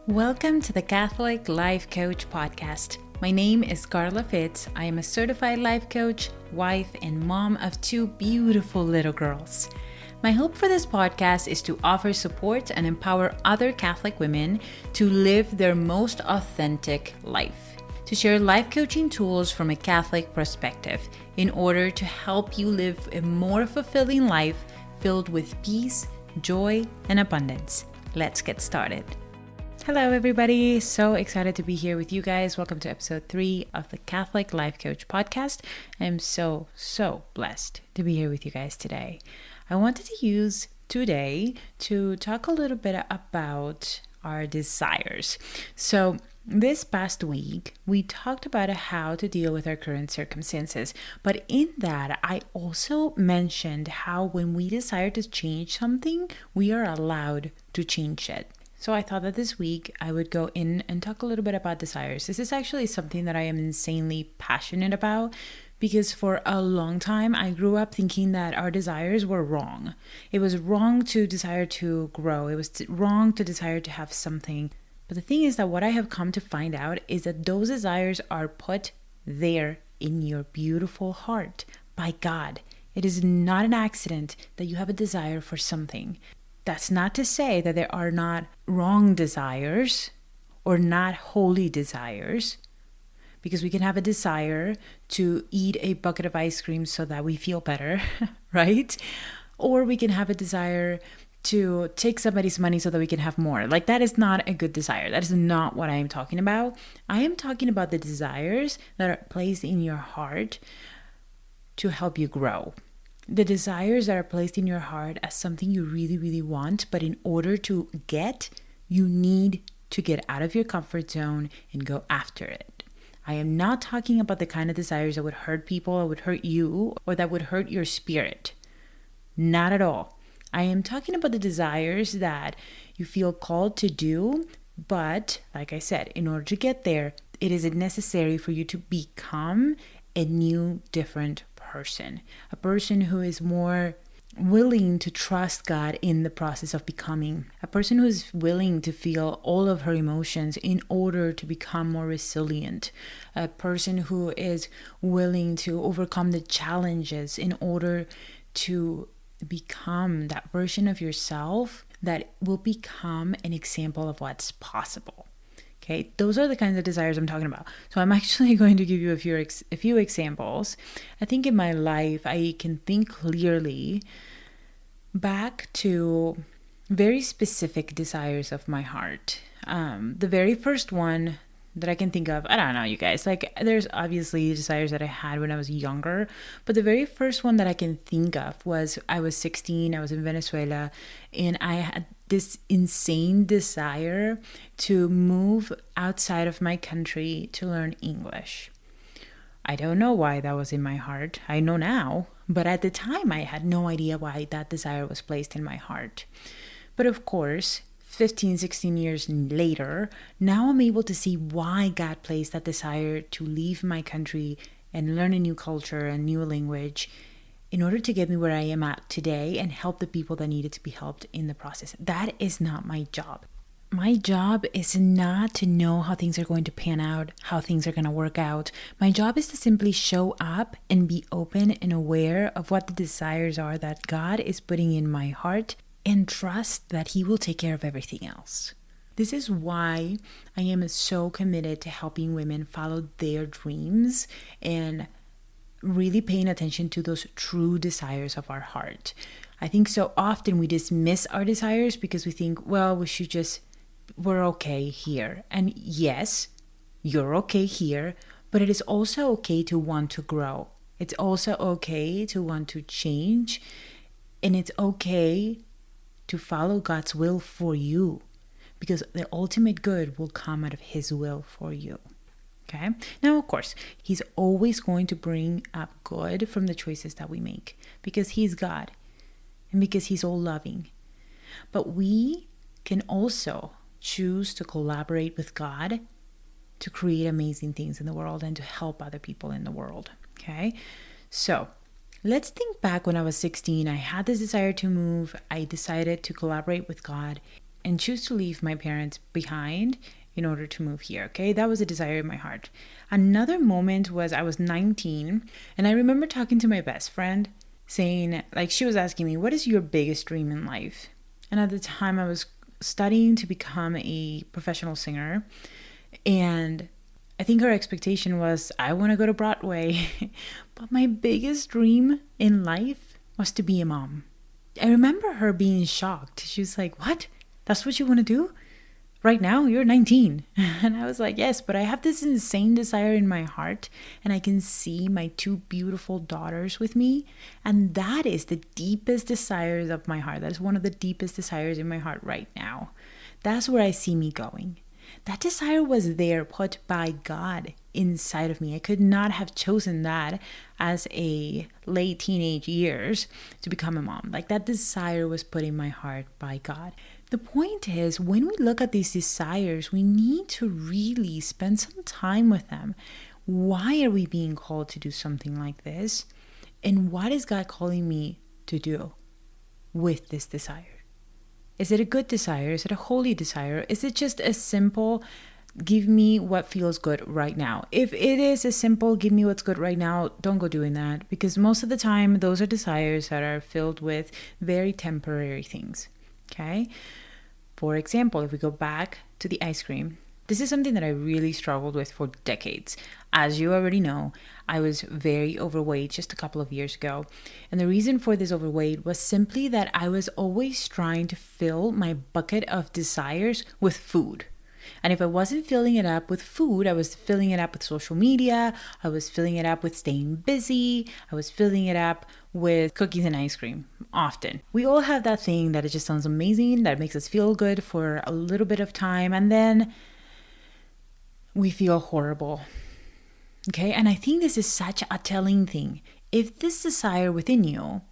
Welcome to the Catholic Life Coach Podcast. My name is Carla Fitz. I am a certified life coach, wife, and mom of two beautiful little girls. My hope for this podcast is to offer support and empower other Catholic women to live their most authentic life, to share life coaching tools from a Catholic perspective in order to help you live a more fulfilling life filled with peace, joy, and abundance. Let's get started. Hello, everybody. So excited to be here with you guys. Welcome to episode 3 of the Catholic Life Coach Podcast. I'm so blessed to be here with you guys today. I wanted to use today to talk a little bit about our desires. So this past week, we talked about how to deal with our current circumstances. But in that, I also mentioned how when we desire to change something, we are allowed to change it. So I thought that this week I would go in and talk a little bit about desires. This is actually something that I am insanely passionate about because for a long time I grew up thinking that our desires were wrong. It was wrong to desire to grow. It was wrong to desire to have something. But the thing is that what I have come to find out is that those desires are put there in your beautiful heart by God. It is not an accident that you have a desire for something. That's not to say that there are not wrong desires or not holy desires, because we can have a desire to eat a bucket of ice cream so that we feel better, right? Or we can have a desire to take somebody's money so that we can have more. Like, that is not a good desire. That is not what I am talking about. I am talking about the desires that are placed in your heart to help you grow. The desires that are placed in your heart as something you really want, but in order to get, you need to get out of your comfort zone and go after it. I am not talking about the kind of desires that would hurt people or would hurt you or that would hurt your spirit. Not at all. I am talking about the desires that you feel called to do, but like I said, in order to get there, it is necessary for you to become a new, different person, a person who is more willing to trust God in the process of becoming, a person who is willing to feel all of her emotions in order to become more resilient, a person who is willing to overcome the challenges in order to become that version of yourself that will become an example of what's possible. Okay, those are the kinds of desires I'm talking about. So I'm actually going to give you a few examples. I think in my life, I can think clearly back to very specific desires of my heart. The very first one that I can think of, I don't know, you guys, like there's obviously desires that I had when I was younger, but the very first one that I can think of was I was 16, I was in Venezuela, and I had this insane desire to move outside of my country to learn English. I don't know why that was in my heart. I know now, but at the time I had no idea why that desire was placed in my heart. But of course, 15, 16 years later, now I'm able to see why God placed that desire to leave my country and learn a new culture, a new language, in order to get me where I am at today and help the people that needed to be helped in the process. That is not my job. My job is not to know how things are going to pan out, how things are going to work out. My job is to simply show up and be open and aware of what the desires are that God is putting in my heart and trust that He will take care of everything else. This is why I am so committed to helping women follow their dreams and really paying attention to those true desires of our heart. I think so often we dismiss our desires because we think, well, we're okay here. And yes, you're okay here, but it is also okay to want to grow. It's also okay to want to change, and it's okay to follow God's will for you, because the ultimate good will come out of His will for you. Okay? Now, of course, He's always going to bring up good from the choices that we make, because He's God and because He's all loving. But we can also choose to collaborate with God to create amazing things in the world and to help other people in the world. Okay? So let's think back when I was 16. I had this desire to move. I decided to collaborate with God. and choose to leave my parents behind in order to move here. Okay, that was a desire in my heart. Another moment was I was 19, and I remember talking to my best friend saying, like, she was asking me, what is your biggest dream in life? And at the time I was studying to become a professional singer, and I think her expectation was I want to go to Broadway. But my biggest dream in life was to be a mom. I remember her being shocked. She was like, what? That's what you want to do? Right now? You're 19. And I was like, yes, but I have this insane desire in my heart, and I can see my two beautiful daughters with me. And that is the deepest desires of my heart. That is one of the deepest desires in my heart right now. That's where I see me going. That desire was there, put by God inside of me. I could not have chosen that as a late teenage years to become a mom. Like, that desire was put in my heart by God. The point is, when we look at these desires, we need to really spend some time with them. Why are we being called to do something like this? And what is God calling me to do with this desire? Is it a good desire? Is it a holy desire? Is it just a simple, give me what feels good right now? If it is a simple, give me what's good right now, don't go doing that, because most of the time, those are desires that are filled with very temporary things, okay? For example, if we go back to the ice cream, this is something that I really struggled with for decades. As you already know, I was very overweight just a couple of years ago. And the reason for this overweight was simply that I was always trying to fill my bucket of desires with food. And if I wasn't filling it up with food, I was filling it up with social media. I was filling it up with staying busy. I was filling it up with cookies and ice cream often. We all have that thing that it just sounds amazing, that makes us feel good for a little bit of time, and then we feel horrible. Okay, and I think this is such a telling thing. If this desire within you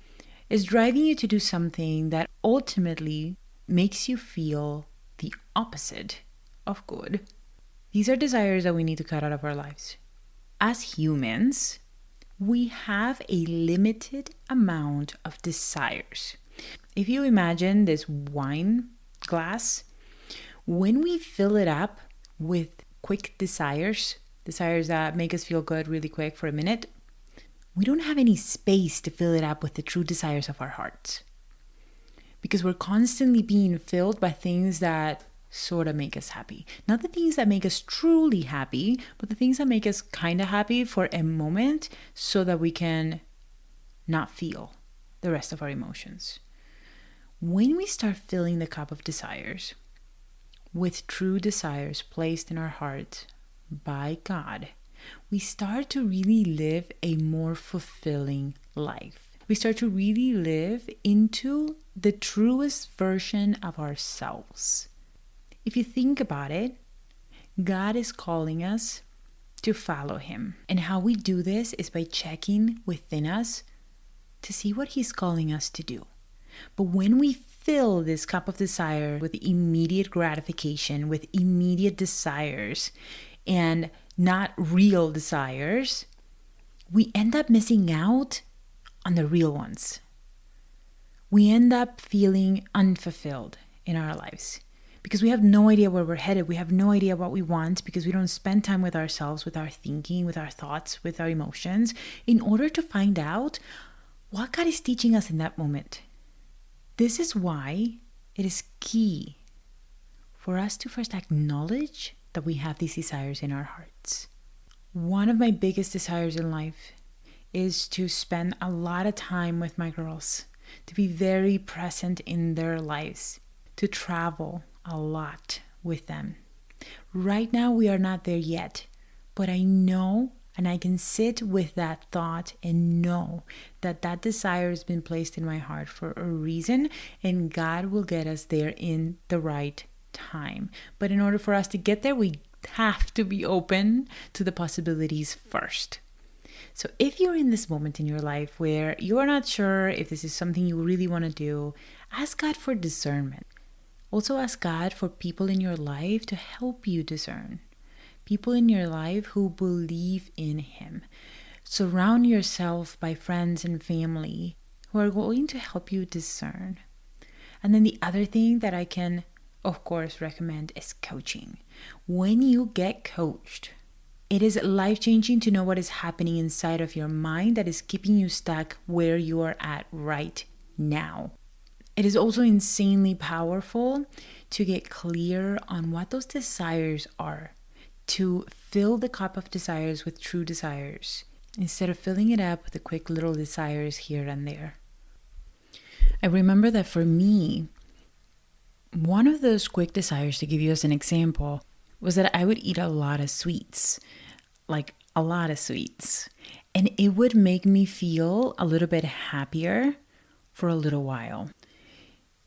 is driving you to do something that ultimately makes you feel the opposite of good, these are desires that we need to cut out of our lives. As humans, we have a limited amount of desires. If you imagine this wine glass, when we fill it up with quick desires that make us feel good really quick for a minute, we don't have any space to fill it up with the true desires of our hearts. Because we're constantly being filled by things that sort of make us happy. Not the things that make us truly happy, but the things that make us kind of happy for a moment so that we can not feel the rest of our emotions. When we start filling the cup of desires with true desires placed in our heart by God, we start to really live a more fulfilling life. We start to really live into the truest version of ourselves. If you think about it, God is calling us to follow Him. And how we do this is by checking within us to see what He's calling us to do. But when we fill this cup of desire with immediate gratification, with immediate desires, and not real desires, we end up missing out on the real ones. We end up feeling unfulfilled in our lives because we have no idea where we're headed. We have no idea what we want because we don't spend time with ourselves, with our thinking, with our thoughts, with our emotions, in order to find out what God is teaching us in that moment. This is why it is key for us to first acknowledge that we have these desires in our hearts. One of my biggest desires in life is to spend a lot of time with my girls, to be very present in their lives, to travel a lot with them. Right now, we are not there yet, but I know and I can sit with that thought and know that that desire has been placed in my heart for a reason, and God will get us there in the right time. But in order for us to get there, we have to be open to the possibilities first. So if you're in this moment in your life where you are not sure if this is something you really want to do, ask God for discernment. Also ask God for people in your life to help you discern. People in your life who believe in Him. Surround yourself by friends and family who are going to help you discern. And then the other thing that I can of course, recommend is coaching. When you get coached, it is life-changing to know what is happening inside of your mind that is keeping you stuck where you are at right now. It is also insanely powerful to get clear on what those desires are, to fill the cup of desires with true desires, instead of filling it up with the quick little desires here and there. I remember that for me, one of those quick desires, to give you as an example, was that I would eat a lot of sweets, like a lot of sweets. And it would make me feel a little bit happier for a little while.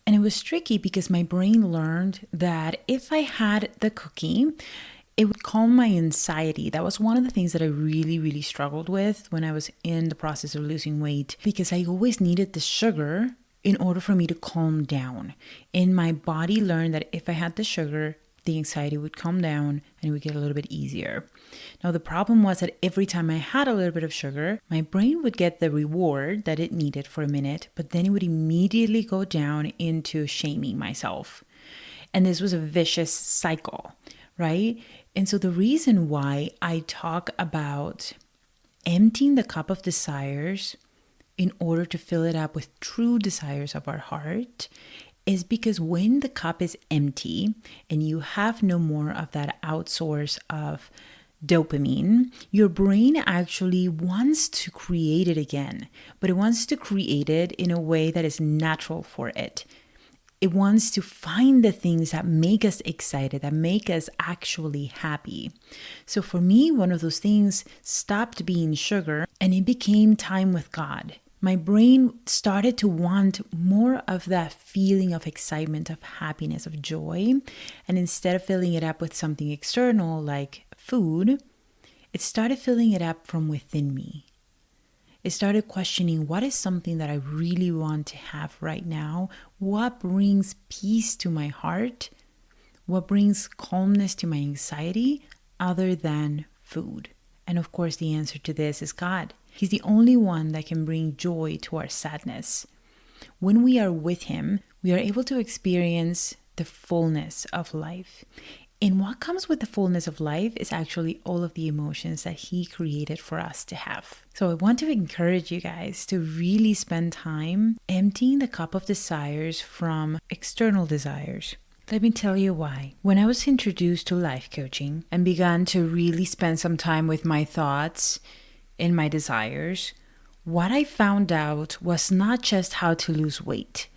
And it was tricky because my brain learned that if I had the cookie, it would calm my anxiety. That was one of the things that I really, really struggled with when I was in the process of losing weight, because I always needed the sugar in order for me to calm down. And my body learned that if I had the sugar, the anxiety would calm down and it would get a little bit easier. Now, the problem was that every time I had a little bit of sugar, my brain would get the reward that it needed for a minute, but then it would immediately go down into shaming myself. And this was a vicious cycle, right? And so the reason why I talk about emptying the cup of desires in order to fill it up with true desires of our heart is because when the cup is empty and you have no more of that outsource of dopamine, your brain actually wants to create it again, but it wants to create it in a way that is natural for it. It wants to find the things that make us excited, that make us actually happy. So for me, one of those things stopped being sugar and it became time with God. My brain started to want more of that feeling of excitement, of happiness, of joy. And instead of filling it up with something external like food, it started filling it up from within me. It started questioning, what is something that I really want to have right now? What brings peace to my heart? What brings calmness to my anxiety other than food? And of course, the answer to this is God. He's the only one that can bring joy to our sadness. When we are with Him, we are able to experience the fullness of life. And what comes with the fullness of life is actually all of the emotions that He created for us to have. So I want to encourage you guys to really spend time emptying the cup of desires from external desires. Let me tell you why. When I was introduced to life coaching and began to really spend some time with my thoughts and my desires, what I found out was not just how to lose weight.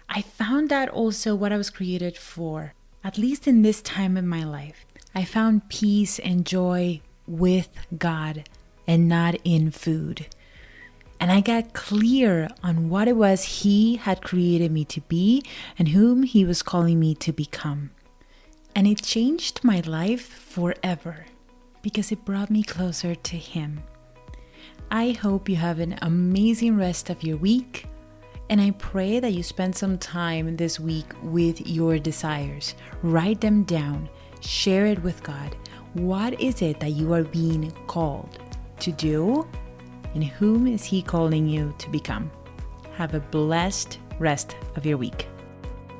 I found out also what I was created for, at least in this time in my life. I found peace and joy with God and not in food. And I got clear on what it was He had created me to be and whom He was calling me to become. And it changed my life forever because it brought me closer to Him. I hope you have an amazing rest of your week. And I pray that you spend some time this week with your desires. Write them down. Share it with God. What is it that you are being called to do? And whom is He calling you to become? Have a blessed rest of your week.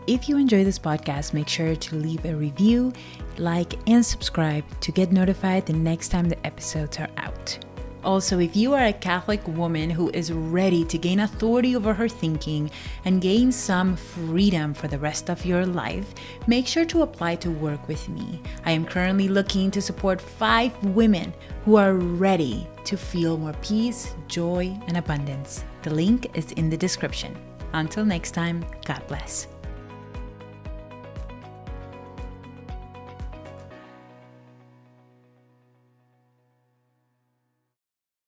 If you enjoy this podcast, make sure to leave a review, like, and subscribe to get notified the next time the episodes are out. Also, if you are a Catholic woman who is ready to gain authority over her thinking and gain some freedom for the rest of your life, make sure to apply to work with me. I am currently looking to support 5 women who are ready to feel more peace, joy, and abundance. The link is in the description. Until next time, God bless.